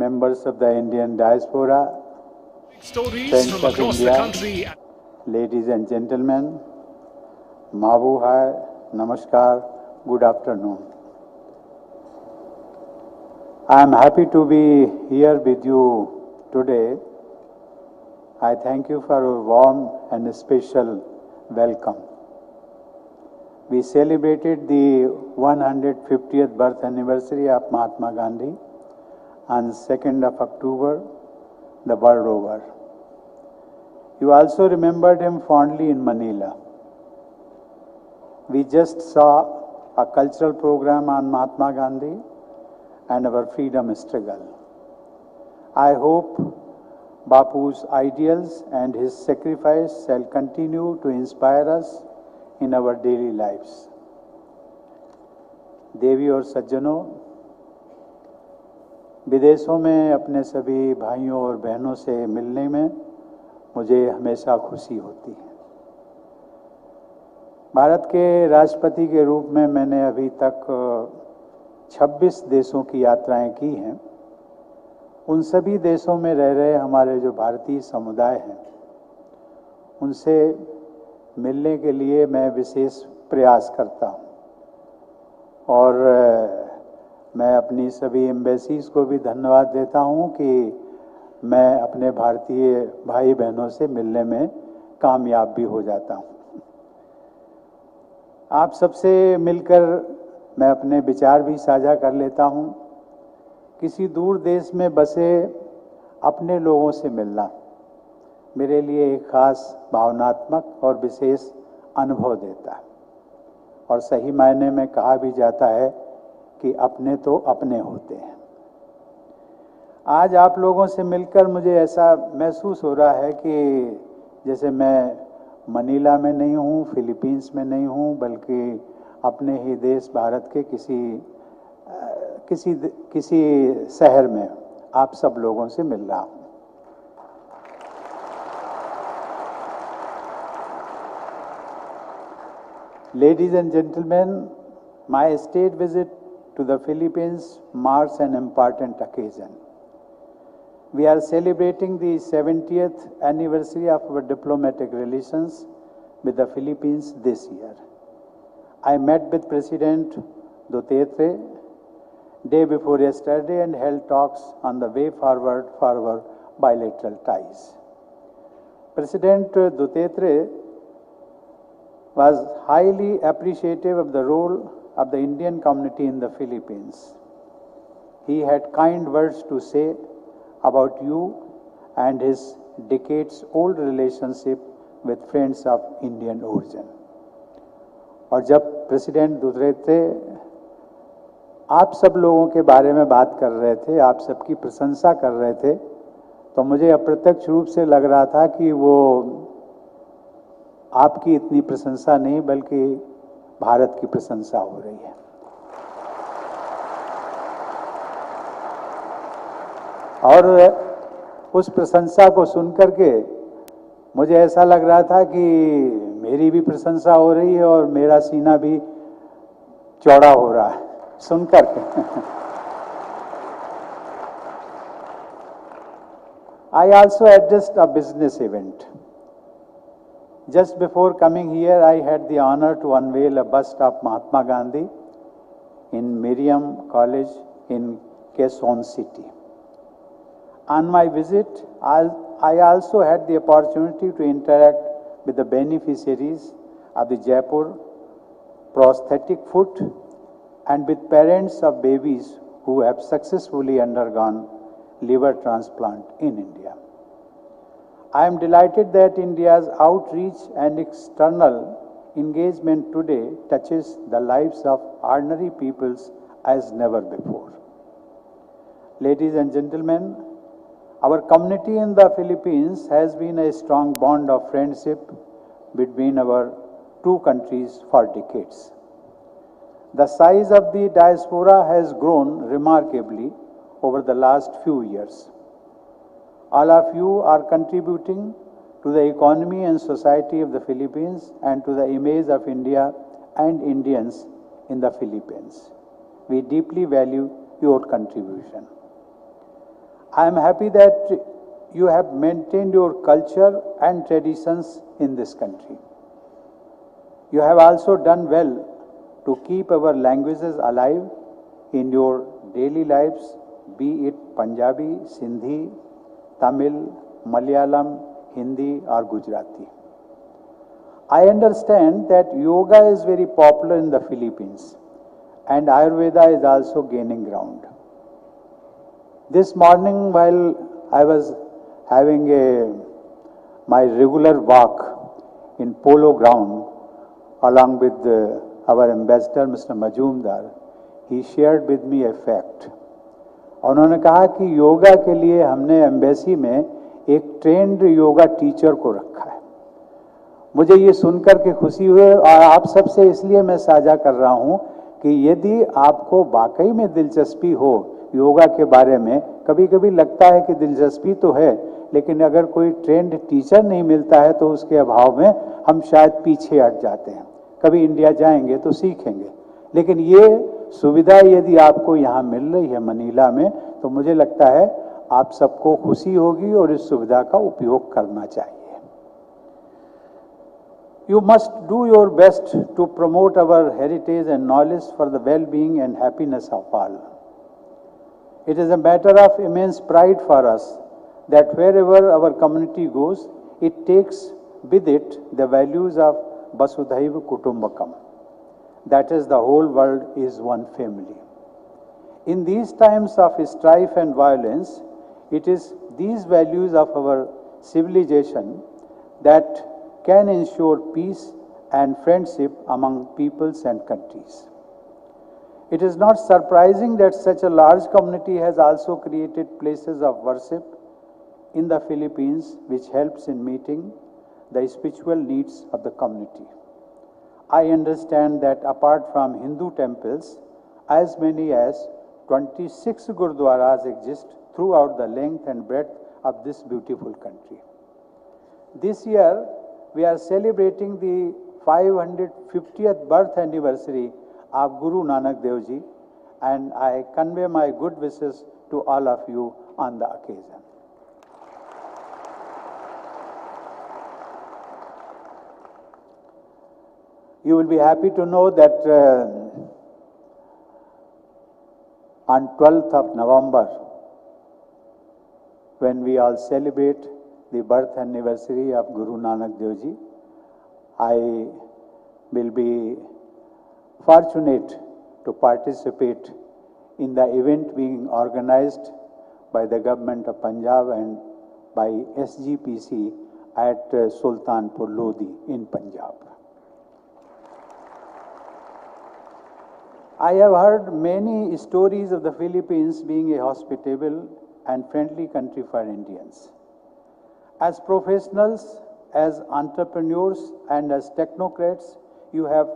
members of the Indian diaspora, Stories friends from of across the India, country. ladies and gentlemen, Mabu hai, namaskar, good afternoon. I am happy to be here with you today. I thank you for a warm and special welcome. We celebrated the 150th birth anniversary of Mahatma Gandhi on 2nd of October, the world over. You also remembered him fondly in Manila. We just saw a cultural program on Mahatma Gandhi and our freedom struggle. I hope Bapu's ideals and his sacrifice shall continue to inspire us in our daily lives. देवी और सज्जनों, विदेशों में अपने सभी भाइयों और बहनों से मिलने में मुझे हमेशा खुशी होती है। भारत के राष्ट्रपति के रूप में मैंने अभी तक 26 देशों की यात्राएं की हैं। उन सभी देशों में रह रहे हमारे जो भारतीय समुदाय हैं, उनसे मिलने के लिए मैं विशेष प्रयास करता हूं और मैं अपनी सभी एम्बेसीज को भी धन्यवाद देता हूं कि मैं अपने भारतीय भाई बहनों से मिलने में कामयाब भी हो जाता हूं। आप सबसे मिलकर मैं अपने विचार भी साझा कर लेता हूं। किसी दूर देश में बसे अपने लोगों से मिलना मेरे लिए एक खास भावनात्मक और विशेष अनुभव देता है और सही मायने में कहा भी जाता है कि अपने तो अपने होते हैं। आज आप लोगों से मिलकर मुझे ऐसा महसूस हो रहा है कि जैसे मैं मनीला में नहीं हूँ, फिलीपींस में नहीं हूँ, बल्कि अपने ही देश भारत के किसी शहर में आप सब लोगों से मिल रहा हूँ। Ladies and gentlemen, my state visit to the Philippines marks an important occasion. We are celebrating the 70th anniversary of our diplomatic relations with the Philippines this year. I met with President Duterte day before yesterday and held talks on the way forward for our bilateral ties. President Duterte was highly appreciative of the role of the Indian community in the Philippines. He had kind words to say about you and his decades-old relationship with friends of Indian origin. और जब president Duterte आप सब लोगों के बारे में बात कर रहे थे, आप सबकी प्रशंसा कर रहे थे, तो मुझे अप्रत्यक्ष रूप से लग रहा था कि वो आपकी इतनी प्रशंसा नहीं बल्कि भारत की प्रशंसा हो रही है। और उस प्रशंसा को सुनकर के मुझे ऐसा लग रहा था कि मेरी भी प्रशंसा हो रही है और मेरा सीना भी चौड़ा हो रहा है सुनकर के। I also addressed a business event. Just before coming here, I had the honor to unveil a bust of Mahatma Gandhi in Miriam College in Quezon City. On my visit, I also had the opportunity to interact with the beneficiaries of the Jaipur prosthetic foot and with parents of babies who have successfully undergone liver transplant in India. I am delighted that India's outreach and external engagement today touches the lives of ordinary peoples as never before. Ladies and gentlemen, our community in the Philippines has been a strong bond of friendship between our two countries for decades. The size of the diaspora has grown remarkably over the last few years. All of you are contributing to the economy and society of the Philippines and to the image of India and Indians in the Philippines. We deeply value your contribution. I am happy that you have maintained your culture and traditions in this country. You have also done well to keep our languages alive in your daily lives, be it Punjabi, Sindhi, Tamil, Malayalam, Hindi or Gujarati. I understand that yoga is very popular in the Philippines and Ayurveda is also gaining ground. This morning while I was having my regular walk in Polo ground along with our ambassador Mr. Majumdar, he shared with me a fact. उन्होंने कहा कि योगा के लिए हमने embassy में एक trend yoga teacher को रखा है। मुझे ये सुनकर के खुशी हुई और आप सबसे इसलिए मैं साझा कर रहा हूँ कि यदि आपको वाकई में दिलचस्पी हो योगा के बारे में, कभी कभी लगता है कि दिलचस्पी तो है लेकिन अगर कोई ट्रेंड टीचर नहीं मिलता है तो उसके अभाव में हम शायद पीछे हट जाते हैं। कभी इंडिया जाएंगे तो सीखेंगे, लेकिन ये सुविधा यदि आपको यहाँ मिल रही है मनीला में तो मुझे लगता है आप सबको खुशी होगी और इस सुविधा का उपयोग करना चाहिए। You must do your best to promote our heritage and knowledge for the well-being and happiness of all. It is a matter of immense pride for us that wherever our community goes, it takes with it the values of Vasudhaiva Kutumbakam. That is, the whole world is one family. In these times of strife and violence, it is these values of our civilization that can ensure peace and friendship among peoples and countries. It is not surprising that such a large community has also created places of worship in the Philippines, which helps in meeting the spiritual needs of the community. I understand that apart from Hindu temples, as many as 26 Gurdwaras exist throughout the length and breadth of this beautiful country. This year, we are celebrating the 550th birth anniversary of Guru Nanak Dev Ji, and I convey my good wishes to all of you on the occasion. You will be happy to know that on 12th of November, when we all celebrate the birth anniversary of Guru Nanak Dev Ji, I will be fortunate to participate in the event being organized by the government of Punjab and by SGPC at Sultanpur Lodi in Punjab. I have heard many stories of the Philippines being a hospitable and friendly country for Indians. As professionals, as entrepreneurs, and as technocrats, you have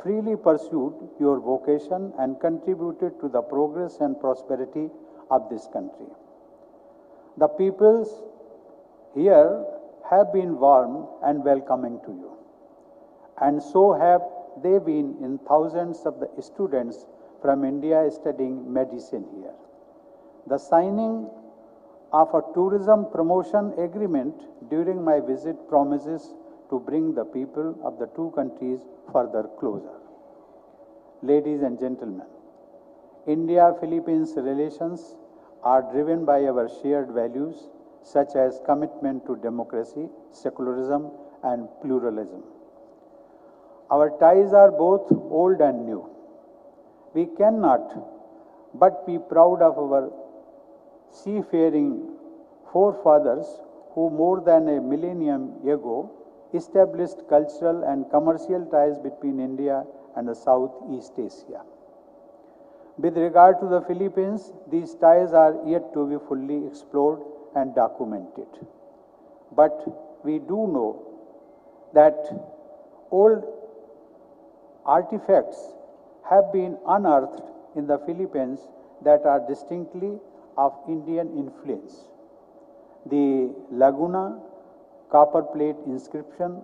freely pursued your vocation and contributed to the progress and prosperity of this country. The peoples here have been warm and welcoming to you, and so have they been in thousands of the students from India studying medicine here. The signing of a tourism promotion agreement during my visit promises to bring the people of the two countries further closer. Ladies and gentlemen, India-Philippines relations are driven by our shared values such as commitment to democracy, secularism, and pluralism. Our ties are both old and new. We cannot but be proud of our seafaring forefathers who more than a millennium ago established cultural and commercial ties between India and the Southeast Asia. With regard to the Philippines, these ties are yet to be fully explored and documented. But we do know that old artifacts have been unearthed in the Philippines that are distinctly of Indian influence. The Laguna copper plate inscription,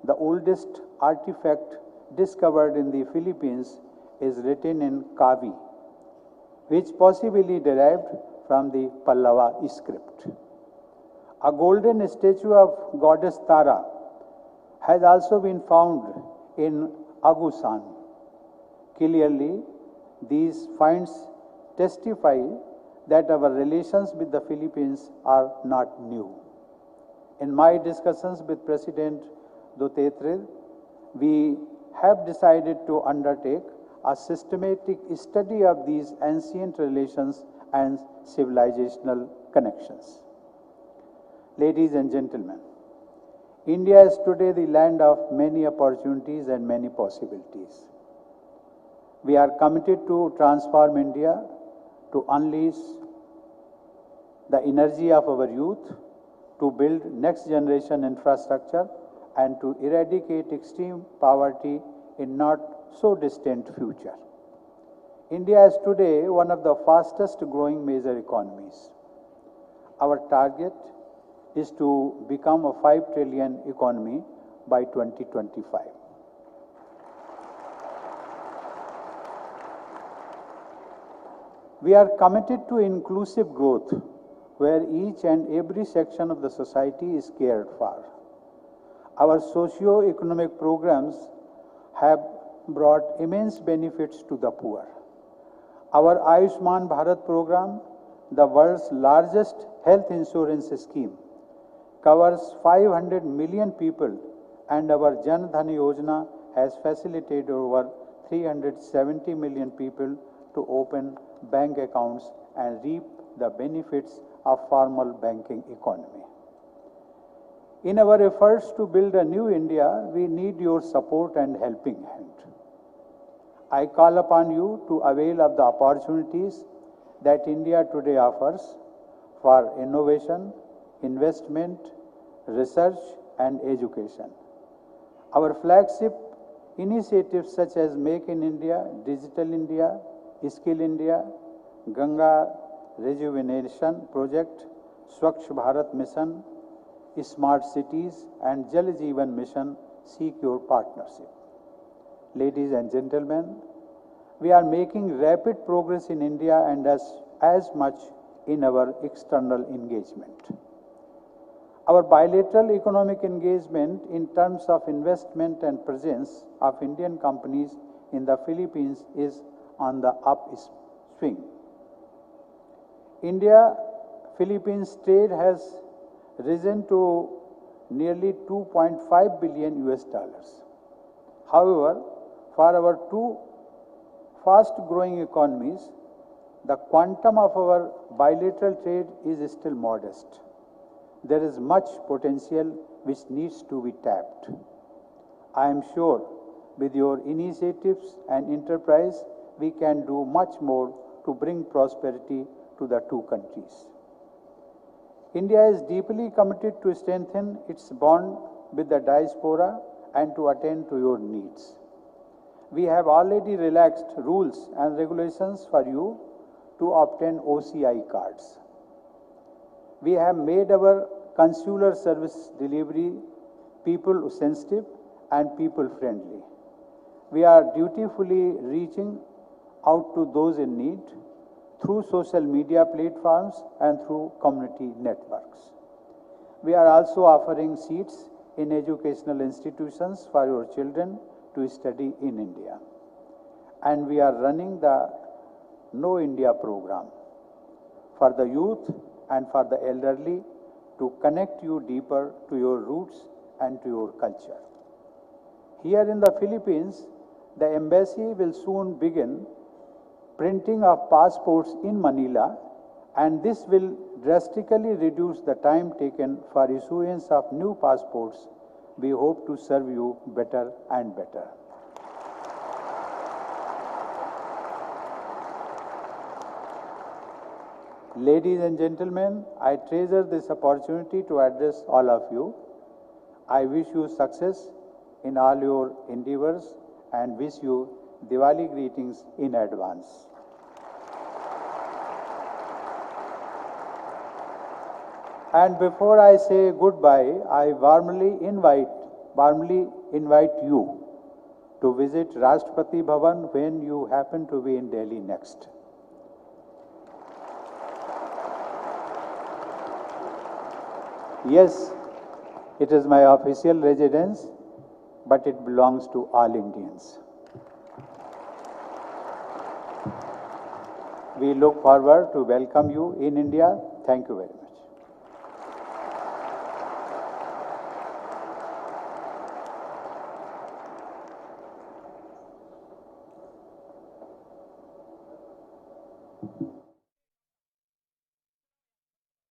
the oldest artifact discovered in the Philippines, is written in Kavi, which possibly derived from the Pallava script. A golden statue of goddess Tara has also been found in Agusan. Clearly, these finds testify that our relations with the Philippines are not new. In my discussions with President Duterte, we have decided to undertake a systematic study of these ancient relations and civilizational connections. Ladies and gentlemen, India is today the land of many opportunities and many possibilities. We are committed to transform India, to unleash the energy of our youth, to build next generation infrastructure, and to eradicate extreme poverty in not so distant future. India is today one of the fastest growing major economies. Our target is to become a 5 trillion economy by 2025. We are committed to inclusive growth, where each and every section of the society is cared for. Our socio-economic programs have brought immense benefits to the poor. Our Ayushman Bharat program, the world's largest health insurance scheme, covers 500 million people, and our Jan Dhan Yojana has facilitated over 370 million people to open bank accounts and reap the benefits of formal banking economy. In our efforts to build a new India, we need your support and helping hand. I call upon you to avail of the opportunities that India today offers for innovation, investment, research, and education. Our flagship initiatives such as Make in India, Digital India, Skill India, Ganga Rejuvenation Project, Swachh Bharat Mission, Smart Cities, and Jal Jeevan Mission seek your partnership. Ladies and gentlemen, we are making rapid progress in India and as much in our external engagement. Our bilateral economic engagement in terms of investment and presence of Indian companies in the Philippines is on the upswing. India-Philippines trade has risen to nearly 2.5 billion US dollars. However, for our two fast-growing economies, the quantum of our bilateral trade is still modest. There is much potential which needs to be tapped. I am sure with your initiatives and enterprise, we can do much more to bring prosperity to the two countries. India is deeply committed to strengthen its bond with the diaspora and to attend to your needs. We have already relaxed rules and regulations for you to obtain OCI cards. We have made our consular service delivery people sensitive and people friendly. We are dutifully reaching out to those in need through social media platforms and through community networks. We are also offering seats in educational institutions for your children to study in India. And we are running the Know India program for the youth and for the elderly to connect you deeper to your roots and to your culture. Here in the Philippines, the embassy will soon begin printing of passports in Manila, and this will drastically reduce the time taken for issuance of new passports. We hope to serve you better and better. Ladies and gentlemen, I treasure this opportunity to address all of you. I wish you success in all your endeavors and wish you Diwali greetings in advance. And before I say goodbye, I warmly invite you to visit Rashtrapati Bhavan when you happen to be in Delhi next. Yes, it is my official residence, but it belongs to all Indians. We look forward to welcome you in India. Thank you very much.